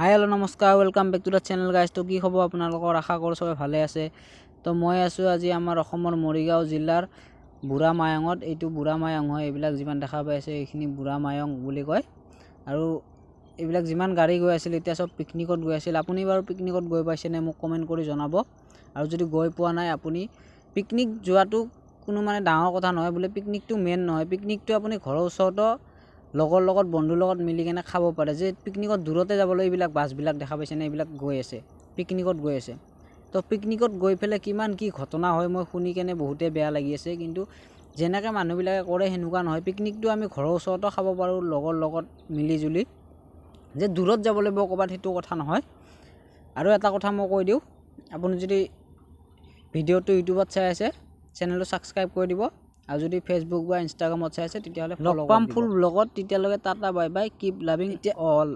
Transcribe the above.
হাই hello' নমস্কাৰ welcome back to the channel guys. তো কি খবৰ আপোনালোকৰ? আশা কৰোঁ চবে ভালে আছে। তো মই আছোঁ আজি আমাৰ অসমৰ মৰিগাঁও জিলাৰ বুঢ়া মায়ঙত। এইটো বুঢ়া মায়ং হয়, এইবিলাক যিমান দেখা পাই আছে এইখিনি বুঢ়া মায়ং বুলি কয়। আৰু এইবিলাক যিমান গাড়ী গৈ আছিল এতিয়া চব পিকনিকত গৈ আছিল। আপুনি বাৰু পিকনিকত গৈ পাইছেনে মোক কমেণ্ট কৰি জনাব। আৰু যদি গৈ পোৱা নাই, আপুনি পিকনিক যোৱাটো কোনো মানে ডাঙৰ কথা নহয় বোলে, পিকনিকটো মেইন নহয়। পিকনিকটো আপুনি ঘৰৰ ওচৰতো লগৰ লগত বন্ধুৰ লগত মিলি কেনে খাব পাৰে। যে পিকনিকত দূৰতে যাবলৈ এইবিলাক বাছবিলাক দেখা পাইছেনে, এইবিলাক গৈ আছে পিকনিকত গৈ আছে। তো পিকনিকত গৈ পেলাই কিমান কি ঘটনা হয় মই শুনি কেনে বহুতে বেয়া লাগি আছে। কিন্তু যেনেকৈ মানুহবিলাকে কৰে সেনেকুৱা নহয়। পিকনিকটো আমি ঘৰৰ ওচৰতো খাব পাৰোঁ লগৰ লগত মিলি জুলি, যে দূৰত যাব লাগিব ক'ৰবাত সেইটো কথা নহয়। আৰু এটা কথা মই কৈ দিওঁ, আপুনি যদি ভিডিঅ'টো ইউটিউবত চাই আছে চেনেলটো ছাবস্ক্ৰাইব কৰি দিব। আৰু যদি ফেচবুক বা ইনষ্টাগ্ৰামত চাই আছে তেতিয়াহ'লে লগ পাম ফুল ব্লগত। তেতিয়ালৈকে tata bye bye, keep loving all.